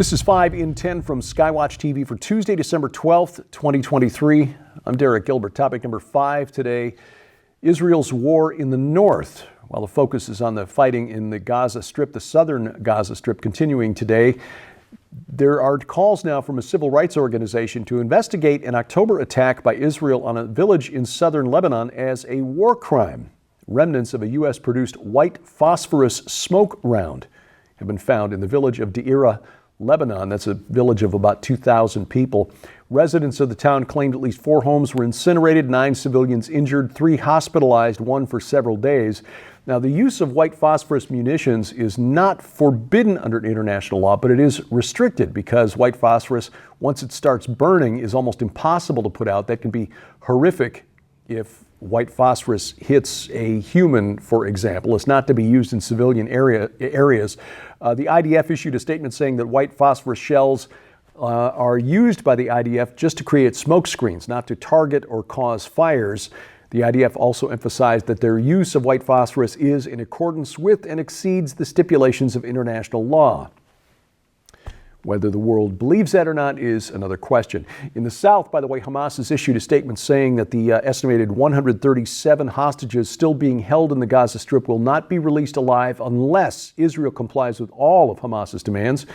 This is 5 in 10 from Skywatch TV for Tuesday, December 12th, 2023. I'm Derek Gilbert. Topic number 5 today, Israel's war in the north. While the focus is on the fighting in the Gaza Strip, the southern Gaza Strip continuing today, there are calls now from a civil rights organization to investigate an October attack by Israel on a village in southern Lebanon as a war crime. Remnants of a U.S.-produced white phosphorus smoke round have been found in the village of Deira, Lebanon. That's a village of about 2,000 people. Residents of the town claimed at least 4 homes were incinerated, 9 civilians injured, 3 hospitalized, 1 for several days. Now, the use of white phosphorus munitions is not forbidden under international law, but it is restricted because white phosphorus, once it starts burning, is almost impossible to put out. That can be horrific if white phosphorus hits a human, for example. It's not to be used in civilian areas. The IDF issued a statement saying that white phosphorus shells are used by the IDF just to create smoke screens, not to target or cause fires. The IDF also emphasized that their use of white phosphorus is in accordance with and exceeds the stipulations of international law. Whether the world believes that or not is another question. In the south, by the way, Hamas has issued a statement saying that the estimated 137 hostages still being held in the Gaza Strip will not be released alive unless Israel complies with all of Hamas's demands,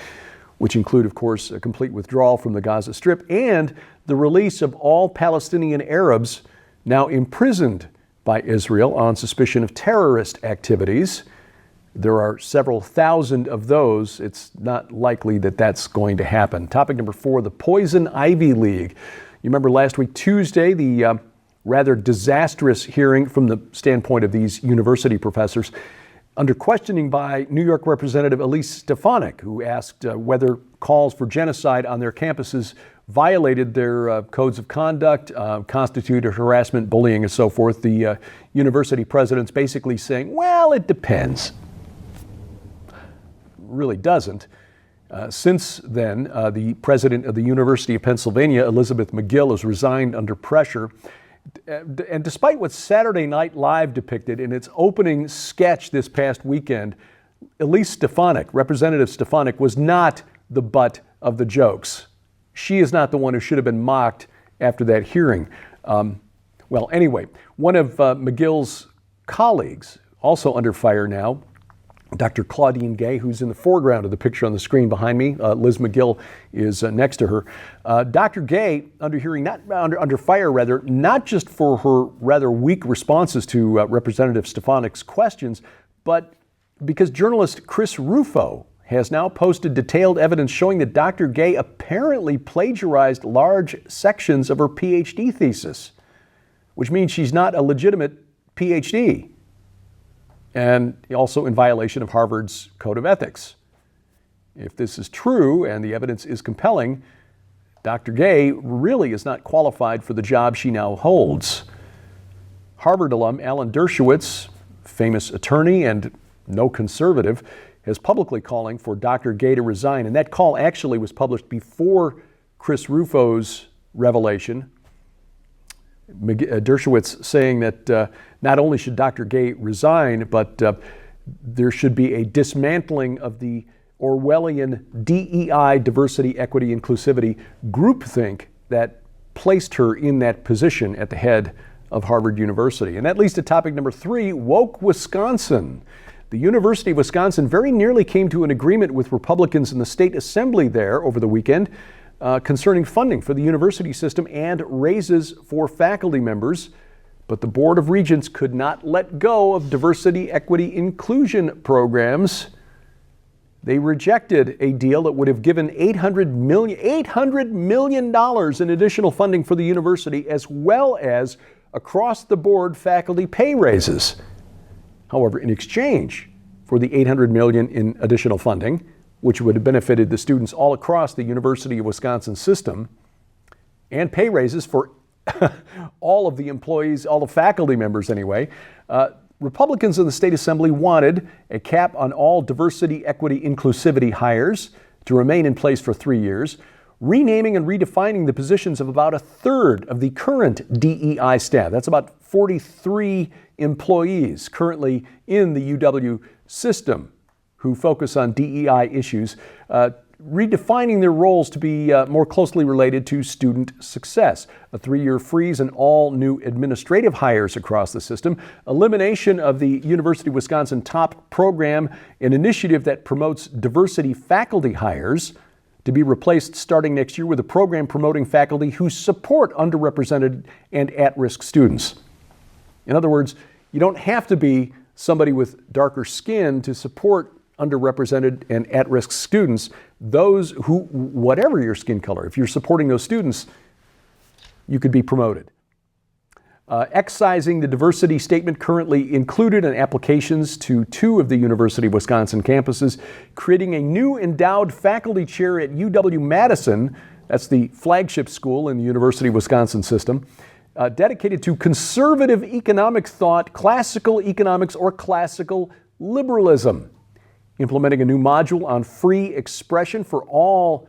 which include, of course, a complete withdrawal from the Gaza Strip and the release of all Palestinian Arabs now imprisoned by Israel on suspicion of terrorist activities. There are several thousand of those. It's not likely that that's going to happen. Topic number 4, the Poison Ivy League. You remember last week, Tuesday, the rather disastrous hearing from the standpoint of these university professors under questioning by New York Representative Elise Stefanik, who asked whether calls for genocide on their campuses violated their codes of conduct, constituted harassment, bullying, and so forth. The university president's basically saying, well, it depends. Really doesn't. Since then, the president of the University of Pennsylvania, Elizabeth McGill, has resigned under pressure. And despite what Saturday Night Live depicted in its opening sketch this past weekend, Elise Stefanik, Representative Stefanik, was not the butt of the jokes. She is not the one who should have been mocked after that hearing. Well, anyway, one of McGill's colleagues, also under fire now, Dr. Claudine Gay, who's in the foreground of the picture on the screen behind me. Liz McGill is next to her. Dr. Gay, under fire, not just for her rather weak responses to Representative Stefanik's questions, but because journalist Chris Rufo has now posted detailed evidence showing that Dr. Gay apparently plagiarized large sections of her Ph.D. thesis, which means she's not a legitimate Ph.D., and also in violation of Harvard's Code of Ethics. If this is true and the evidence is compelling, Dr. Gay really is not qualified for the job she now holds. Harvard alum Alan Dershowitz, famous attorney and no conservative, is publicly calling for Dr. Gay to resign, and that call actually was published before Chris Rufo's revelation. Dershowitz saying that not only should Dr. Gay resign, but there should be a dismantling of the Orwellian DEI, diversity, equity, inclusivity groupthink that placed her in that position at the head of Harvard University. And that leads to topic number 3, woke Wisconsin. The University of Wisconsin very nearly came to an agreement with Republicans in the state assembly there over the weekend concerning funding for the university system and raises for faculty members, but the Board of Regents could not let go of diversity, equity, inclusion programs. They rejected a deal that would have given $800 million in additional funding for the university, as well as across-the-board faculty pay raises. However, in exchange for the $800 million in additional funding, which would have benefited the students all across the University of Wisconsin system, and pay raises for all of the employees, all the faculty members anyway, Republicans in the state assembly wanted a cap on all diversity, equity, inclusivity hires to remain in place for 3 years, renaming and redefining the positions of about a third of the current DEI staff. That's about 43 employees currently in the UW system who focus on DEI issues, redefining their roles to be more closely related to student success. A 3-year freeze on all new administrative hires across the system, elimination of the University of Wisconsin Top Program, an initiative that promotes diversity faculty hires, to be replaced starting next year with a program promoting faculty who support underrepresented and at-risk students. In other words, you don't have to be somebody with darker skin to support underrepresented and at-risk students. Those who, whatever your skin color, if you're supporting those students, you could be promoted. Excising the diversity statement currently included in applications to 2 of the University of Wisconsin campuses, creating a new endowed faculty chair at UW-Madison, that's the flagship school in the University of Wisconsin system, dedicated to conservative economic thought, classical economics, or classical liberalism. Implementing a new module on free expression for all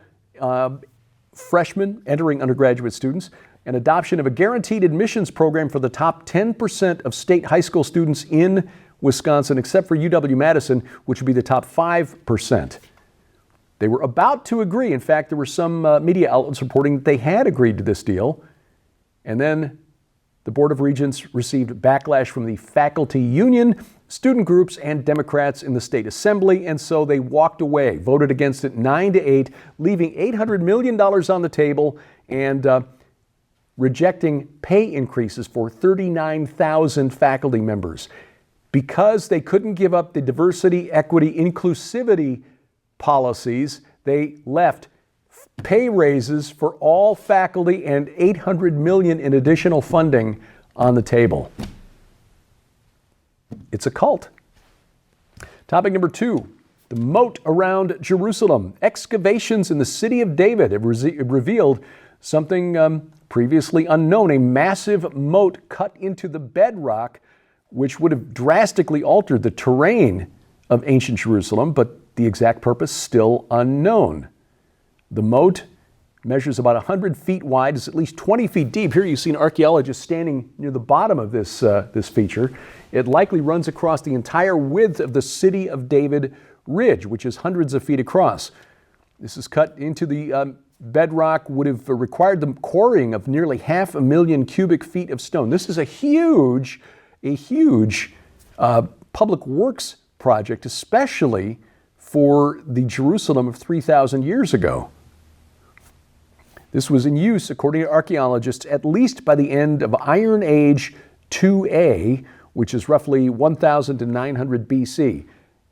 freshmen entering undergraduate students, and adoption of a guaranteed admissions program for the top 10% of state high school students in Wisconsin, except for UW-Madison, which would be the top 5%. They were about to agree. In fact, there were some media outlets reporting that they had agreed to this deal. And then the Board of Regents received backlash from the faculty union, student groups, and Democrats in the state assembly, and so they walked away, voted against it 9-8, leaving $800 million on the table and rejecting pay increases for 39,000 faculty members. Because they couldn't give up the diversity, equity, inclusivity policies, they left pay raises for all faculty and $800 million in additional funding on the table. It's a cult. Topic number 2, the moat around Jerusalem. Excavations in the city of David have revealed something previously unknown, a massive moat cut into the bedrock, which would have drastically altered the terrain of ancient Jerusalem, but the exact purpose still unknown. The moat measures about 100 feet wide, is at least 20 feet deep. Here you see an archaeologist standing near the bottom of this feature. It likely runs across the entire width of the City of David Ridge, which is hundreds of feet across. This is cut into the bedrock, would have required the quarrying of nearly 500,000 cubic feet of stone. This is a huge public works project, especially for the Jerusalem of 3,000 years ago. This was in use, according to archaeologists, at least by the end of Iron Age 2A, which is roughly 1,000 to 900 BC.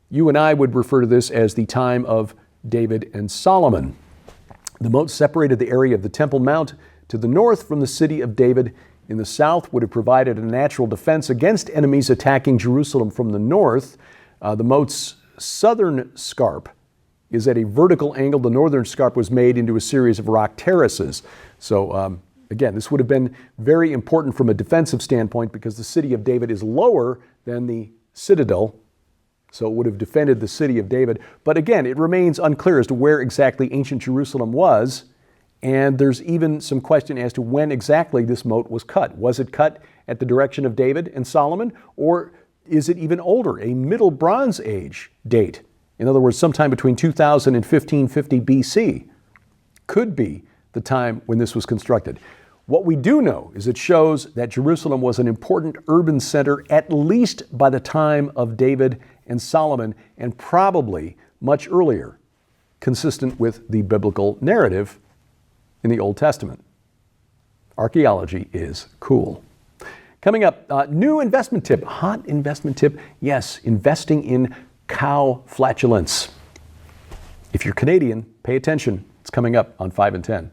You and I would refer to this as the time of David and Solomon. The moat separated the area of the Temple Mount to the north from the city of David in the south, would have provided a natural defense against enemies attacking Jerusalem from the north. The moat's southern scarp is at a vertical angle. The northern scarp was made into a series of rock terraces. So again, this would have been very important from a defensive standpoint because the city of David is lower than the citadel. So it would have defended the city of David. But again, it remains unclear as to where exactly ancient Jerusalem was. And there's even some question as to when exactly this moat was cut. Was it cut at the direction of David and Solomon? Or is it even older, a Middle Bronze Age date? In other words, sometime between 2000 and 1550 BC could be the time when this was constructed. What we do know is it shows that Jerusalem was an important urban center at least by the time of David and Solomon, and probably much earlier, consistent with the biblical narrative in the Old Testament. Archaeology is cool. Coming up, new investment tip, hot investment tip. Yes, investing in cow flatulence. If you're Canadian, pay attention. It's coming up on 5 and 10.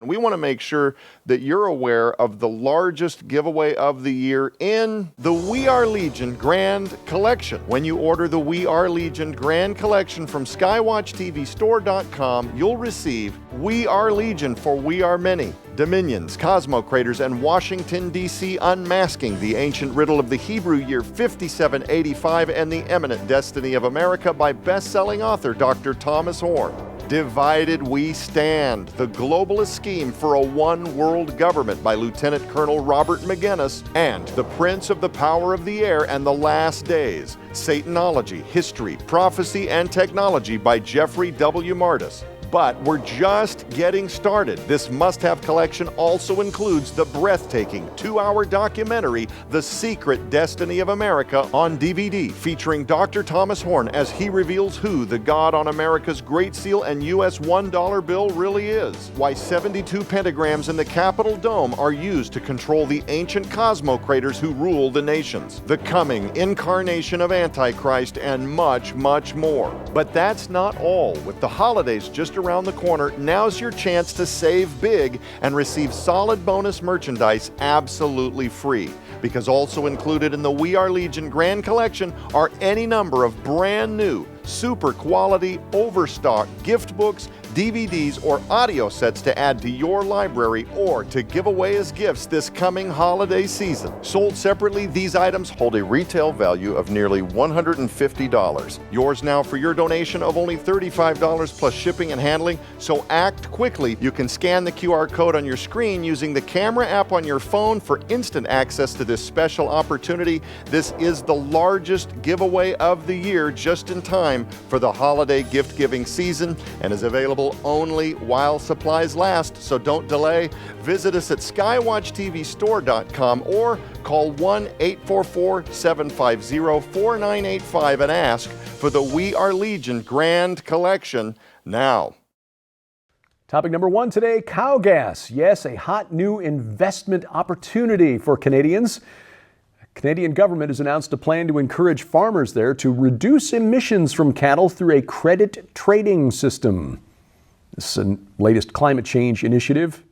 We want to make sure that you're aware of the largest giveaway of the year in the We Are Legion Grand Collection. When you order the We Are Legion Grand Collection from SkywatchTVStore.com, you'll receive We Are Legion for We Are Many, Dominions, Cosmo Craters, and Washington, D.C. Unmasking the Ancient Riddle of the Hebrew Year 5785 and the Eminent Destiny of America by best-selling author Dr. Thomas Horn. Divided We Stand, the globalist scheme for a one-world government by Lieutenant Colonel Robert McGinnis, and The Prince of the Power of the Air and the Last Days, Satanology, History, Prophecy, and Technology by Jeffrey W. Martis. But we're just getting started. This must-have collection also includes the breathtaking 2-hour documentary, The Secret Destiny of America, on DVD, featuring Dr. Thomas Horn as he reveals who the God on America's Great Seal and U.S. $1 bill really is, why 72 pentagrams in the Capitol Dome are used to control the ancient cosmocrators who rule the nations, the coming incarnation of Antichrist, and much, much more. But that's not all. With the holidays just around the corner, now's your chance to save big and receive solid bonus merchandise absolutely free. Because also included in the We Are Legion Grand Collection are any number of brand new, super quality, overstock gift books, DVDs, or audio sets to add to your library or to give away as gifts this coming holiday season. Sold separately, these items hold a retail value of nearly $150. Yours now for your donation of only $35 plus shipping and handling, so act quickly. You can scan the QR code on your screen using the camera app on your phone for instant access to this special opportunity. This is the largest giveaway of the year, just in time for the holiday gift-giving season, and is available only while supplies last, so don't delay. Visit us at skywatchtvstore.com or call 1-844-750-4985 and ask for the We Are Legion Grand Collection now. Topic number 1 today, cow gas. Yes, a hot new investment opportunity for Canadians. The Canadian government has announced a plan to encourage farmers there to reduce emissions from cattle through a credit trading system. This is the latest climate change initiative,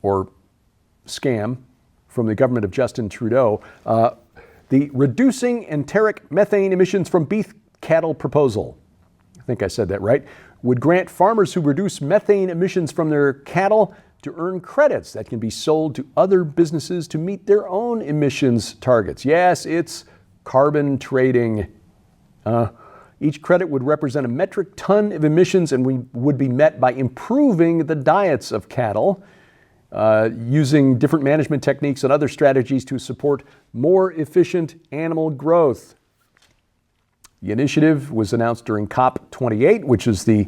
or scam, from the government of Justin Trudeau. The Reducing Enteric Methane Emissions from Beef Cattle proposal, I think I said that right, would grant farmers who reduce methane emissions from their cattle to earn credits that can be sold to other businesses to meet their own emissions targets. Yes, it's carbon trading. Each credit would represent a metric ton of emissions and would be met by improving the diets of cattle, using different management techniques and other strategies to support more efficient animal growth. The initiative was announced during COP28, which is the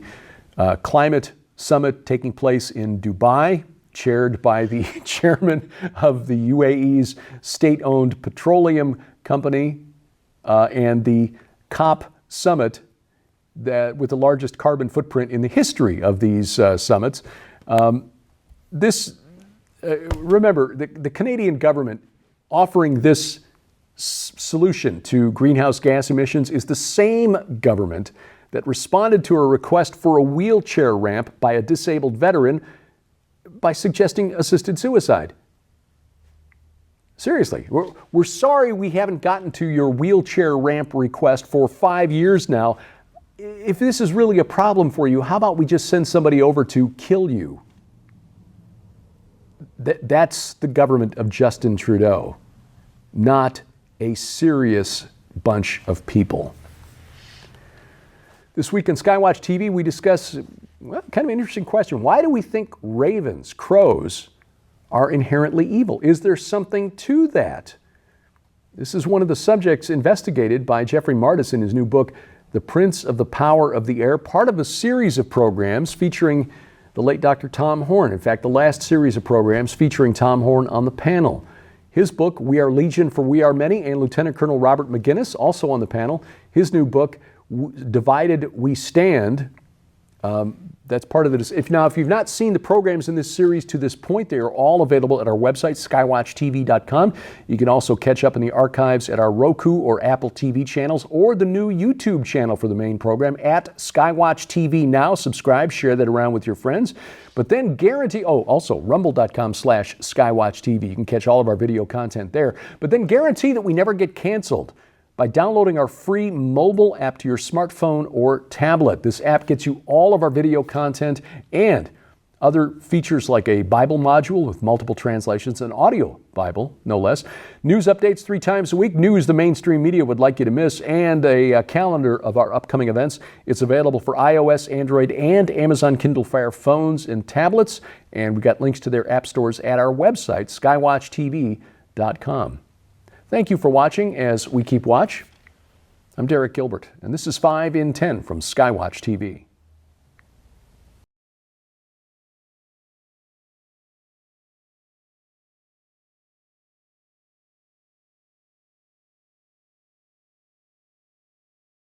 climate summit taking place in Dubai, chaired by the chairman of the UAE's state-owned petroleum company, and the COP summit with the largest carbon footprint in the history of these summits. Remember, the Canadian government offering this solution to greenhouse gas emissions is the same government that responded to a request for a wheelchair ramp by a disabled veteran by suggesting assisted suicide. Seriously, we're sorry we haven't gotten to your wheelchair ramp request for 5 years now. If this is really a problem for you, how about we just send somebody over to kill you? That's the government of Justin Trudeau, not a serious bunch of people. This week on Skywatch TV, we discuss kind of an interesting question. Why do we think ravens, crows, are inherently evil? Is there something to that? This is one of the subjects investigated by Jeffrey Martis in his new book, The Prince of the Power of the Air, part of a series of programs featuring the late Dr. Tom Horn. In fact, the last series of programs featuring Tom Horn on the panel. His book, We Are Legion for We Are Many, and Lieutenant Colonel Robert McGinnis, also on the panel. His new book, Divided We Stand. That's part of it. If you've not seen the programs in this series to this point, they are all available at our website, skywatchtv.com. You can also catch up in the archives at our Roku or Apple TV channels, or the new YouTube channel for the main program at Skywatch TV Now. Subscribe, share that around with your friends. But then also rumble.com/skywatchtv. You can catch all of our video content there. But then guarantee that we never get canceled by downloading our free mobile app to your smartphone or tablet. This app gets you all of our video content and Other features like a Bible module with multiple translations, an audio Bible, no less, news updates 3 times a week, news the mainstream media would like you to miss, and a calendar of our upcoming events. It's available for iOS, Android, and Amazon Kindle Fire phones and tablets, and we got links to their app stores at our website, skywatchtv.com. Thank you for watching as we keep watch. I'm Derek Gilbert, and this is 5 in 10 from Skywatch TV.